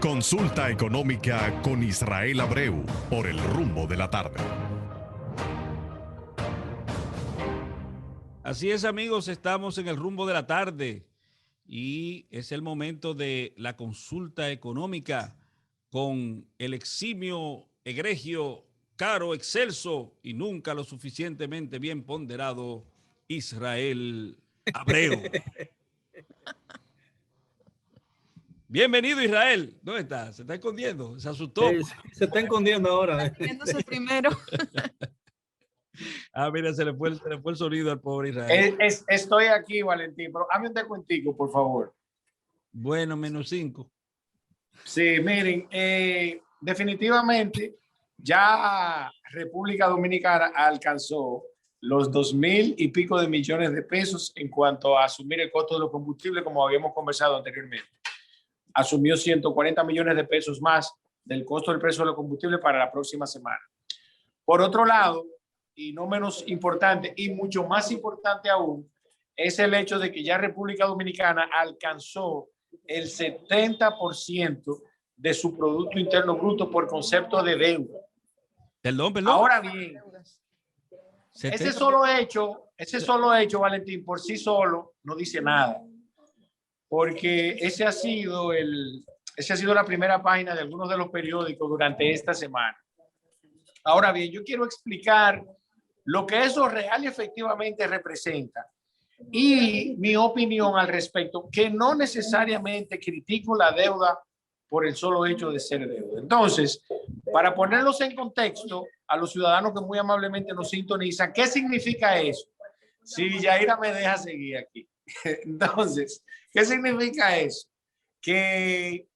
Consulta económica con Israel Abreu por El Rumbo de la Tarde. Así es, amigos, estamos en El Rumbo de la Tarde y es el momento de la consulta económica con el eximio, egregio, caro, excelso y nunca lo suficientemente bien ponderado Israel Abreu. Bienvenido, Israel. ¿Dónde está? ¿Se está escondiendo? ¿Se asustó? Se está escondiendo ahora. Escondiéndose primero. Mira, se le fue el sonido al pobre Israel. Estoy aquí, Valentín, pero hazme un descuentico, por favor. Bueno, -5. Sí, miren, definitivamente ya República Dominicana alcanzó los 2,000 y pico de millones de pesos en cuanto a asumir el costo de los combustibles, como habíamos conversado anteriormente. Asumió 140 millones de pesos más del costo del precio de los combustibles para la próxima semana. Por otro lado, y no menos importante, y mucho más importante aún, es el hecho de que ya República Dominicana alcanzó el 70% de su Producto Interno Bruto por concepto de deuda. Perdón. Ahora bien, ese solo hecho, Valentín, por sí solo no dice nada, porque esa ha sido la primera página de algunos de los periódicos durante esta semana. Ahora bien, yo quiero explicar lo que eso real y efectivamente representa y mi opinión al respecto, que no necesariamente critico la deuda por el solo hecho de ser deuda. Entonces, para ponerlos en contexto a los ciudadanos que muy amablemente nos sintonizan, ¿qué significa eso? Si Yaira me deja seguir aquí. Entonces, ¿qué significa eso? Que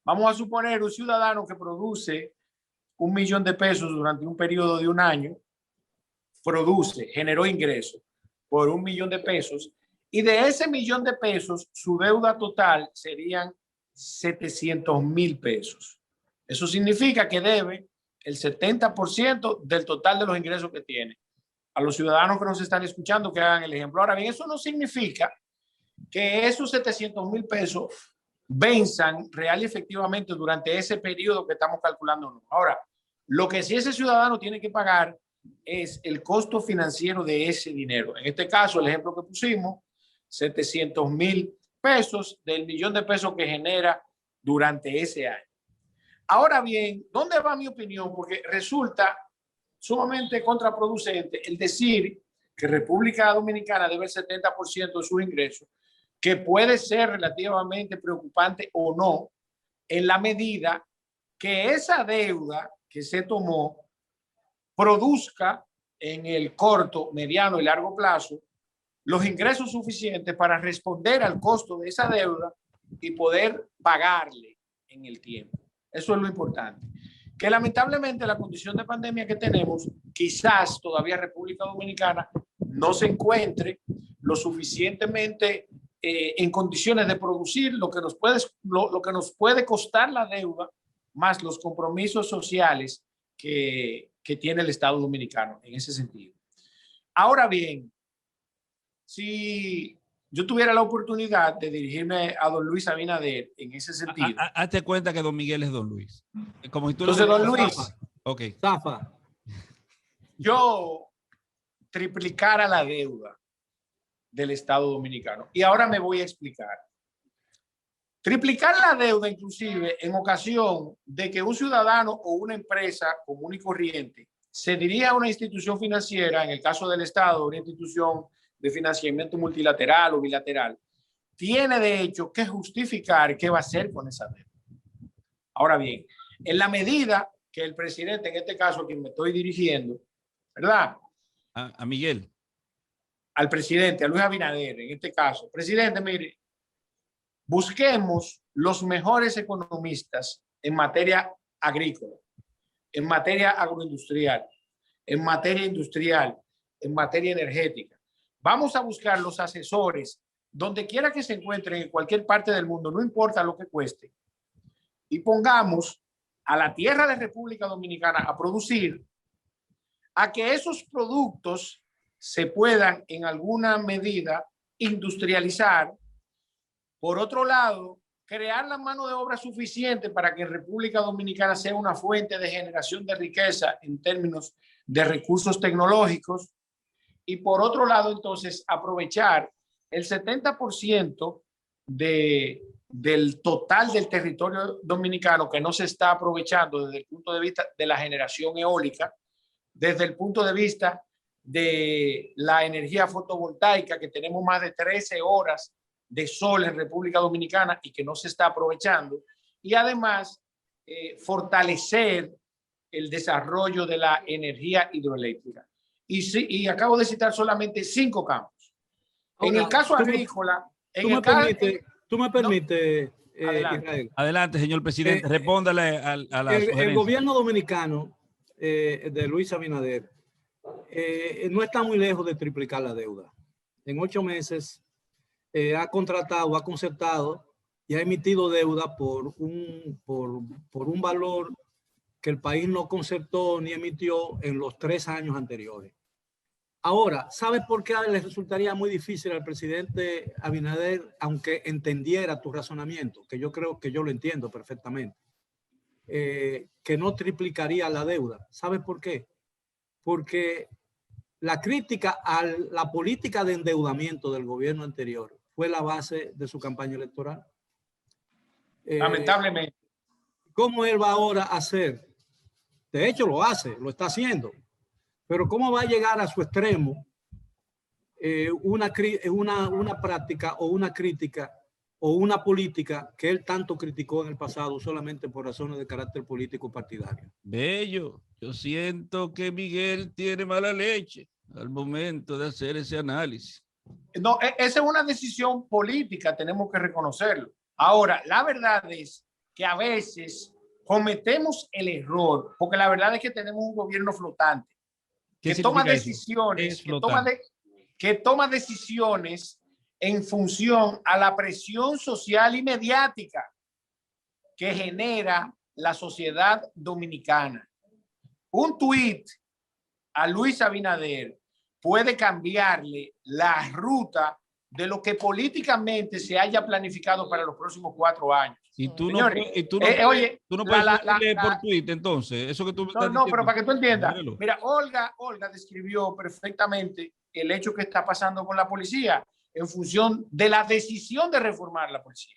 vamos a suponer un ciudadano que produce 1 millón de pesos durante un periodo de un año, generó ingresos por 1 millón de pesos y de ese 1 millón de pesos su deuda total serían 700,000 pesos. Eso significa que debe el 70% del total de los ingresos que tiene. A los ciudadanos que nos están escuchando que hagan el ejemplo. Ahora bien, eso no significa que esos 700,000 pesos venzan real y efectivamente durante ese periodo que estamos calculando. Ahora, lo que sí ese ciudadano tiene que pagar es el costo financiero de ese dinero. En este caso, el ejemplo que pusimos, 700,000 pesos del 1 millón de pesos que genera durante ese año. Ahora bien, ¿dónde va mi opinión? Porque resulta sumamente contraproducente el decir que República Dominicana debe el 70% de sus ingresos, que puede ser relativamente preocupante o no, en la medida que esa deuda que se tomó produzca en el corto, mediano y largo plazo los ingresos suficientes para responder al costo de esa deuda y poder pagarle en el tiempo. Eso es lo importante. Que lamentablemente la condición de pandemia que tenemos, quizás todavía República Dominicana no se encuentre lo suficientemente en condiciones de producir lo que nos puede costar la deuda más los compromisos sociales que tiene el Estado Dominicano en ese sentido. Ahora bien, si yo tuviera la oportunidad de dirigirme a don Luis Abinader en ese sentido. Hazte cuenta que don Miguel es don Luis. Como si tú entonces, don Luis, Zafa. Yo triplicara la deuda del Estado Dominicano. Y ahora me voy a explicar. Triplicar la deuda, inclusive, en ocasión de que un ciudadano o una empresa común y corriente se dirija a una institución financiera, en el caso del Estado, una institución de financiamiento multilateral o bilateral, tiene de hecho que justificar qué va a hacer con esa deuda. Ahora bien, en la medida que el presidente, en este caso a quien me estoy dirigiendo, ¿verdad? A Miguel. Al presidente, a Luis Abinader, en este caso. Presidente, mire, busquemos los mejores economistas en materia agrícola, en materia agroindustrial, en materia industrial, en materia energética. Vamos a buscar los asesores donde quiera que se encuentren en cualquier parte del mundo, no importa lo que cueste, y pongamos a la tierra de República Dominicana a producir, a que esos productos se puedan en alguna medida industrializar. Por otro lado, crear la mano de obra suficiente para que República Dominicana sea una fuente de generación de riqueza en términos de recursos tecnológicos. Y por otro lado, entonces, aprovechar el 70% del total del territorio dominicano que no se está aprovechando desde el punto de vista de la generación eólica, desde el punto de vista de la energía fotovoltaica, que tenemos más de 13 horas de sol en República Dominicana y que no se está aprovechando, y además fortalecer el desarrollo de la energía hidroeléctrica. Y acabo de citar solamente 5 campos. En el caso agrícola... Tú me permites, adelante. Israel. Adelante, señor presidente, respóndale a la sugerencia. El gobierno dominicano de Luis Abinader no está muy lejos de triplicar la deuda. En 8 meses ha contratado, ha concertado y ha emitido deuda por un valor que el país no concertó ni emitió en los 3 años anteriores. Ahora, ¿sabes por qué le resultaría muy difícil al presidente Abinader, aunque entendiera tu razonamiento, que yo creo que yo lo entiendo perfectamente, que no triplicaría la deuda? ¿Sabes por qué? Porque la crítica a la política de endeudamiento del gobierno anterior fue la base de su campaña electoral. Lamentablemente. ¿Cómo él va ahora a hacer? De hecho, lo hace, lo está haciendo. Pero ¿cómo va a llegar a su extremo una práctica o una crítica o una política que él tanto criticó en el pasado solamente por razones de carácter político partidario? Bello, yo siento que Miguel tiene mala leche al momento de hacer ese análisis. No, esa es una decisión política, tenemos que reconocerlo. Ahora, la verdad es que a veces cometemos el error, porque la verdad es que tenemos un gobierno flotante que toma decisiones, que toma decisiones en función a la presión social y mediática que genera la sociedad dominicana. Un tuit a Luis Abinader puede cambiarle la ruta de lo que políticamente se haya planificado para los próximos 4 años. Y tú Señores, no puedes leer por Twitter, entonces, eso que tú estás no, pero para que tú entiendas, Déjalo. mira, Olga describió perfectamente el hecho que está pasando con la policía en función de la decisión de reformar la policía.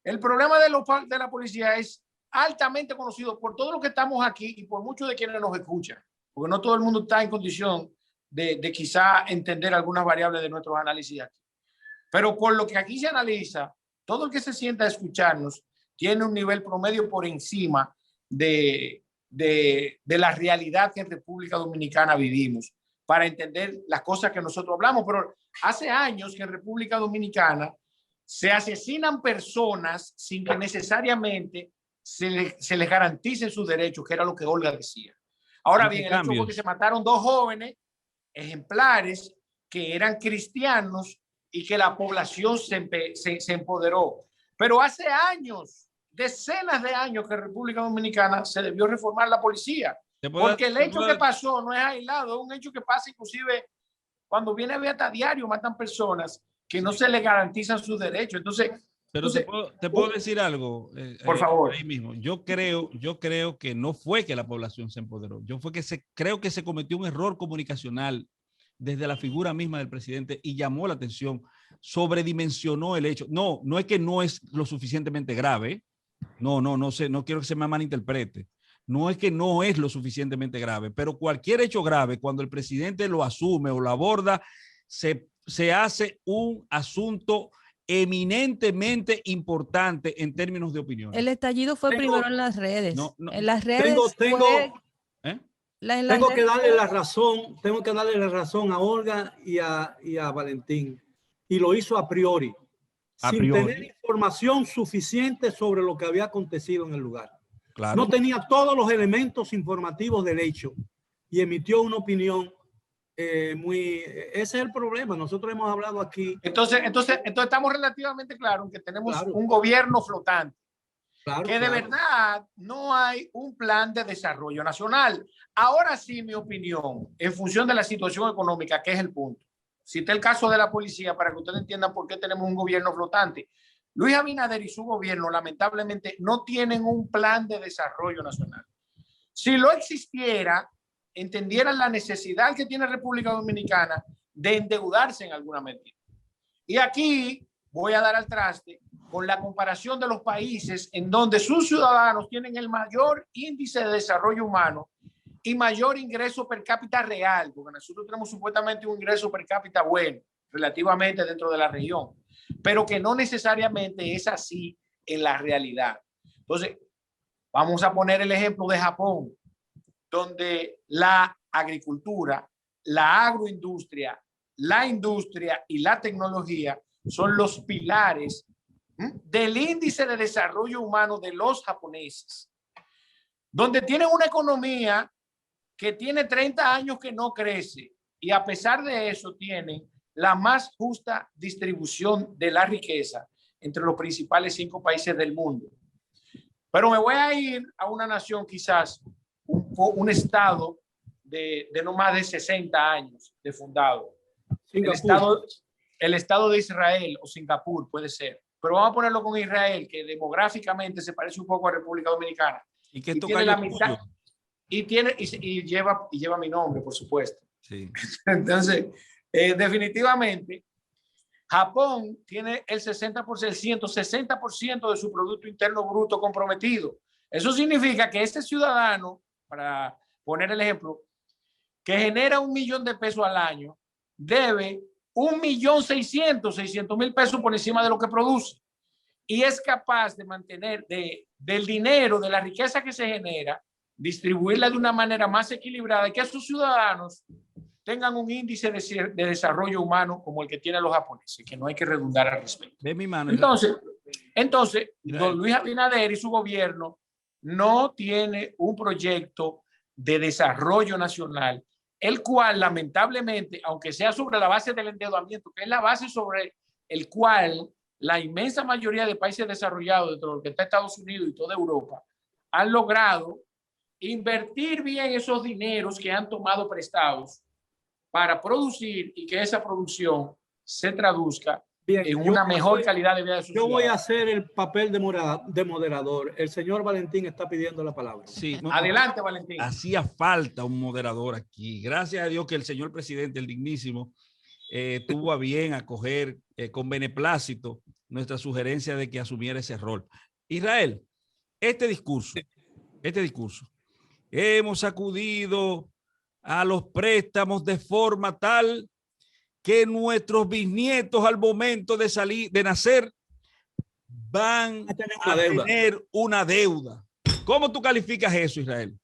El problema de la policía es altamente conocido por todos los que estamos aquí y por muchos de quienes nos escuchan, porque no todo el mundo está en condición de quizá entender algunas variables de nuestros análisis aquí. Pero por lo que aquí se analiza, todo el que se sienta a escucharnos tiene un nivel promedio por encima de la realidad que en República Dominicana vivimos para entender las cosas que nosotros hablamos. Pero hace años que en República Dominicana se asesinan personas sin que necesariamente se les garanticen sus derechos, que era lo que Olga decía. Ahora bien, el hecho fue que se mataron 2 jóvenes ejemplares que eran cristianos y que la población se empoderó. Pero hace años, decenas de años que en República Dominicana se debió reformar la policía. Porque el hecho que pasó no es aislado, es un hecho que pasa inclusive cuando viene a ver hasta diario, matan personas que no se les garantizan sus derechos. Entonces, pero te puedo decir algo. Por favor. Ahí mismo. Yo creo que no fue que la población se empoderó. Creo que se cometió un error comunicacional desde la figura misma del presidente y llamó la atención, sobredimensionó el hecho. No es que no es lo suficientemente grave. No quiero que se me malinterprete. No es que no es lo suficientemente grave, pero cualquier hecho grave, cuando el presidente lo asume o lo aborda, se hace un asunto eminentemente importante en términos de opinión. El estallido fue primero en las redes. En las redes tengo que darle la razón a Olga y a Valentín. Y lo hizo a priori, sin tener información suficiente sobre lo que había acontecido en el lugar. Claro. No tenía todos los elementos informativos del hecho y emitió una opinión ese es el problema. Nosotros hemos hablado aquí. Entonces estamos relativamente claros en que tenemos un gobierno flotante. Que de verdad no hay un plan de desarrollo nacional. Ahora sí, mi opinión, en función de la situación económica, que es el punto. Cité el caso de la policía para que ustedes entiendan por qué tenemos un gobierno flotante. Luis Abinader y su gobierno lamentablemente no tienen un plan de desarrollo nacional. Si lo existiera, entendieran la necesidad que tiene República Dominicana de endeudarse en alguna medida. Y aquí voy a dar al traste con la comparación de los países en donde sus ciudadanos tienen el mayor índice de desarrollo humano y mayor ingreso per cápita real, porque nosotros tenemos supuestamente un ingreso per cápita bueno, relativamente dentro de la región, pero que no necesariamente es así en la realidad. Entonces, vamos a poner el ejemplo de Japón, donde la agricultura, la agroindustria, la industria y la tecnología son los pilares del índice de desarrollo humano de los japoneses, donde tienen una economía que tiene 30 años que no crece y a pesar de eso tienen la más justa distribución de la riqueza entre los principales 5 países del mundo. Pero me voy a ir a una nación quizás, un estado de no más de 60 años de fundado. El estado de Israel o Singapur puede ser. Pero vamos a ponerlo con Israel, que demográficamente se parece un poco a República Dominicana. Y que tiene la mitad. Y lleva mi nombre, por supuesto. Sí. Entonces, definitivamente, Japón tiene el 60% de su Producto Interno Bruto comprometido. Eso significa que ese ciudadano, para poner el ejemplo, que genera $1 millón de pesos al año, debe 1.600.000 pesos por encima de lo que produce. Y es capaz de mantener del dinero, de la riqueza que se genera, distribuirla de una manera más equilibrada y que sus ciudadanos tengan un índice de desarrollo humano como el que tienen los japoneses, que no hay que redundar al respecto. De mi mano. Entonces, don Luis Abinader y su gobierno no tiene un proyecto de desarrollo nacional, el cual lamentablemente, aunque sea sobre la base del endeudamiento, que es la base sobre el cual la inmensa mayoría de países desarrollados, dentro de lo que está Estados Unidos y toda Europa, han logrado invertir bien esos dineros que han tomado prestados para producir y que esa producción se traduzca en una mejor calidad de vida de sus ciudadanos. Yo voy a hacer el papel de moderador. El señor Valentín está pidiendo la palabra. Sí, adelante, Valentín. Hacía falta un moderador aquí. Gracias a Dios que el señor presidente, el dignísimo, tuvo a bien acoger con beneplácito nuestra sugerencia de que asumiera ese rol. Israel, este discurso, hemos acudido a los préstamos de forma tal que nuestros bisnietos al momento de nacer van a tener una deuda. ¿Cómo tú calificas eso, Israel?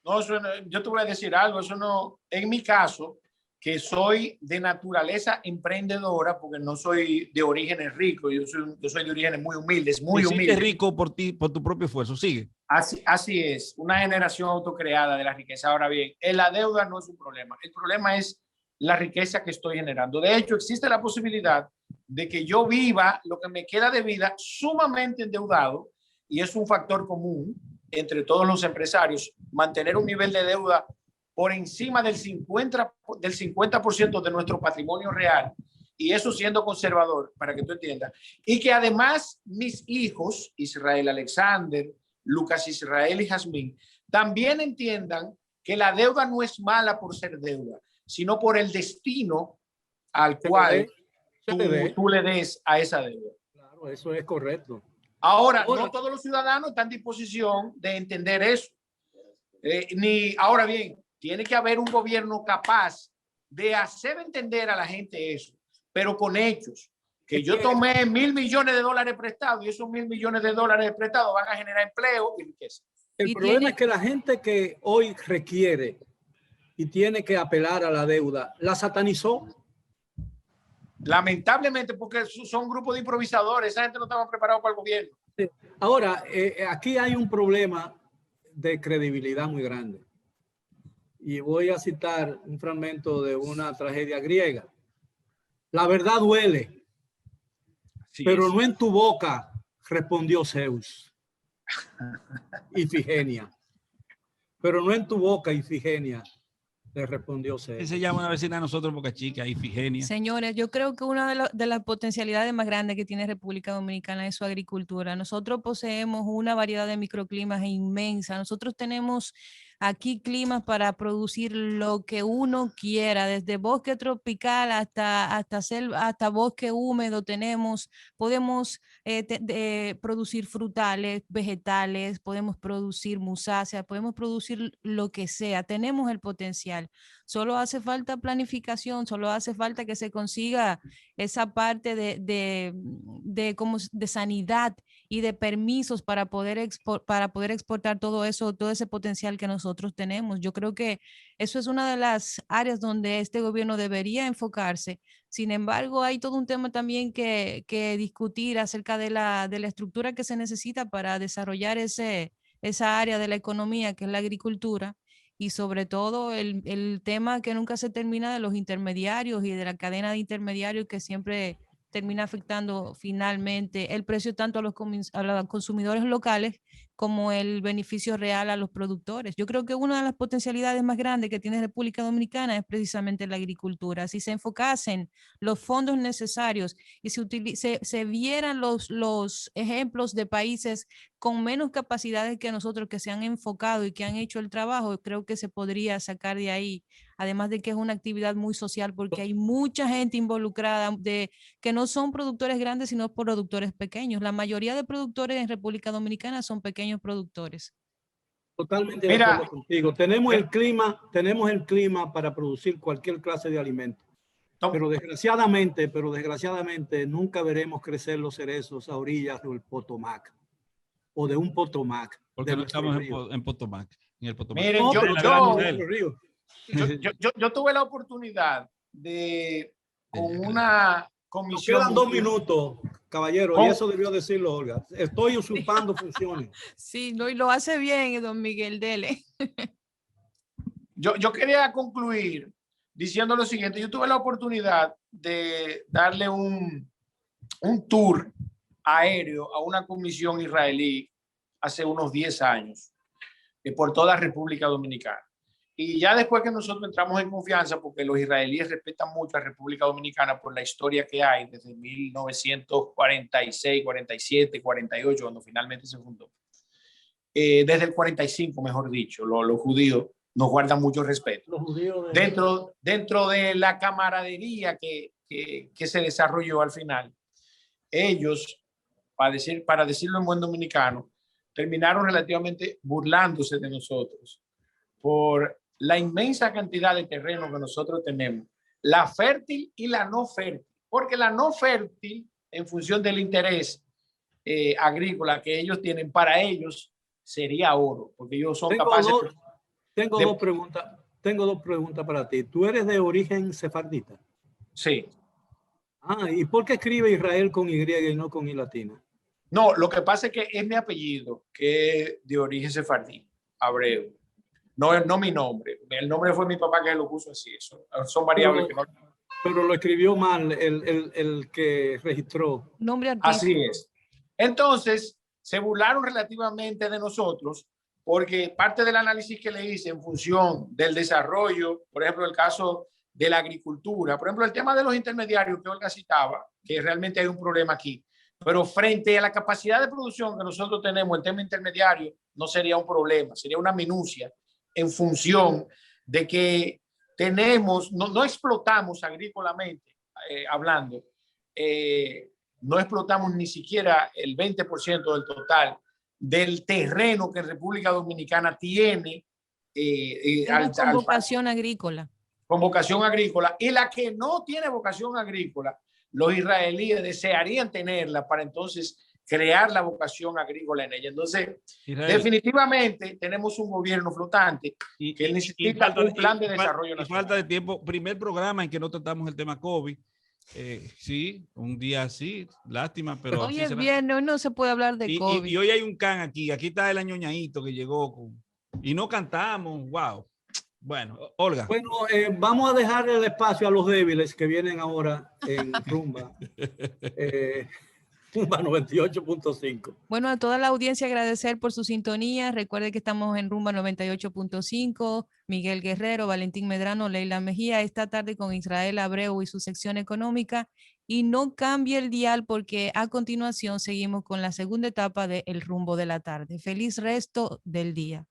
No, yo te voy a decir algo, eso no, en mi caso, que soy de naturaleza emprendedora, porque no soy de orígenes ricos, yo soy de orígenes muy humildes, muy humildes. Rico por ti, por tu propio esfuerzo, sigue. Así es, una generación autocreada de la riqueza. Ahora bien, la deuda no es un problema, el problema es la riqueza que estoy generando. De hecho, existe la posibilidad de que yo viva lo que me queda de vida sumamente endeudado, y es un factor común entre todos los empresarios, mantener un nivel de deuda por encima del 50% de nuestro patrimonio real, y eso siendo conservador, para que tú entiendas, y que además mis hijos, Israel Alexander, Lucas Israel y Jazmín, también entiendan que la deuda no es mala por ser deuda, sino por el destino al cual tú le des a esa deuda. Claro, eso es correcto. Ahora, no todos los ciudadanos están en disposición de entender eso. Ahora bien, tiene que haber un gobierno capaz de hacer entender a la gente eso, pero con hechos. Que yo tomé $1.000 millones prestados y esos $1.000 millones prestados van a generar empleo y riqueza. El problema es que la gente que hoy requiere y tiene que apelar a la deuda, la satanizó. Lamentablemente, porque son grupos de improvisadores, esa gente no estaba preparada para el gobierno. Sí. Ahora, aquí hay un problema de credibilidad muy grande. Y voy a citar un fragmento de una tragedia griega. La verdad duele, pero no en tu boca, respondió Zeus. Ifigenia. Pero no en tu boca, Ifigenia, Le respondió ¿Qué se llama una vecina de nosotros, Boca Chica, Ifigenia? Señores, yo creo que una de las potencialidades más grandes que tiene República Dominicana es su agricultura. Nosotros poseemos una variedad de microclimas inmensa. Nosotros tenemos aquí climas para producir lo que uno quiera, desde bosque tropical hasta selva, hasta bosque húmedo podemos producir frutales, vegetales, podemos producir musáceas, podemos producir lo que sea. Tenemos el potencial. Solo hace falta planificación, solo hace falta que se consiga esa parte de sanidad y de permisos para poder exportar todo eso, todo ese potencial que nosotros tenemos. Yo creo que eso es una de las áreas donde este gobierno debería enfocarse. Sin embargo, hay todo un tema también que discutir acerca de la estructura que se necesita para desarrollar esa área de la economía, que es la agricultura. Y sobre todo el tema que nunca se termina de los intermediarios y de la cadena de intermediarios que siempre termina afectando finalmente el precio tanto a los consumidores locales como el beneficio real a los productores. Yo creo que una de las potencialidades más grandes que tiene República Dominicana es precisamente la agricultura. Si se enfocasen los fondos necesarios y se vieran los ejemplos de países con menos capacidades que nosotros que se han enfocado y que han hecho el trabajo, creo que se podría sacar de ahí. Además de que es una actividad muy social porque hay mucha gente involucrada que no son productores grandes, sino productores pequeños. La mayoría de productores en República Dominicana son pequeños productores. Totalmente de acuerdo contigo. Tenemos el clima para producir cualquier clase de alimento. Pero desgraciadamente nunca veremos crecer los cerezos a orillas del Potomac o de un Potomac. Porque no estamos en Potomac. En el Potomac. Miren, no, yo tuve la oportunidad de con una comisión. Nos quedan 2 minutos, caballero, y eso debió decirlo Olga. Estoy usurpando funciones. Sí, no, y lo hace bien, don Miguel, dele. Yo quería concluir diciendo lo siguiente. Yo tuve la oportunidad de darle un tour aéreo a una comisión israelí hace unos 10 años por toda República Dominicana. Y ya después que nosotros entramos en confianza, porque los israelíes respetan mucho a República Dominicana por la historia que hay desde 1946, 47, 48, cuando finalmente se fundó. Desde el 45, mejor dicho, los judíos nos guardan mucho respeto. Los judíos dentro de la camaradería que se desarrolló al final, ellos, para decirlo en buen dominicano, terminaron relativamente burlándose de nosotros por la inmensa cantidad de terreno que nosotros tenemos, la fértil y la no fértil, porque la no fértil, en función del interés agrícola que ellos tienen, para ellos sería oro, porque ellos son capaces. Tengo dos preguntas para ti. ¿Tú eres de origen sefardita? Sí. ¿Y por qué escribe Israel con Y y no con I latina? No, lo que pasa es que es mi apellido, que es de origen sefardí, Abreu. No mi nombre. El nombre fue mi papá que lo puso así. Eso son variables que no. Pero lo escribió mal el que registró. Nombre artístico. Así es. Entonces, se burlaron relativamente de nosotros porque parte del análisis que le hice en función del desarrollo, por ejemplo, el caso de la agricultura, por ejemplo, el tema de los intermediarios que Olga citaba, que realmente hay un problema aquí, pero frente a la capacidad de producción que nosotros tenemos, el tema intermediario no sería un problema, sería una minucia en función de que tenemos, no explotamos agrícolamente hablando, no explotamos ni siquiera el 20% del total del terreno que República Dominicana tiene con vocación agrícola. Con vocación agrícola, y la que no tiene vocación agrícola, los israelíes desearían tenerla para entonces crear la vocación agrícola en ella. Entonces, Israel, definitivamente tenemos un gobierno flotante que necesita un plan de desarrollo nacional. Falta de tiempo. Primer programa en que no tratamos el tema COVID. Sí, un día así, lástima, pero hoy es viernes, hoy no se puede hablar de COVID. Y hoy hay un can aquí está el añoñadito que llegó y no cantamos, wow. Bueno, Olga. Bueno, vamos a dejar el espacio a los débiles que vienen ahora en Rumba. Rumba 98.5. Bueno, a toda la audiencia agradecer por su sintonía. Recuerde que estamos en Rumba 98.5. Miguel Guerrero, Valentín Medrano, Leila Mejía, esta tarde con Israel Abreu y su sección económica. Y no cambie el dial porque a continuación seguimos con la segunda etapa de El Rumbo de la Tarde. Feliz resto del día.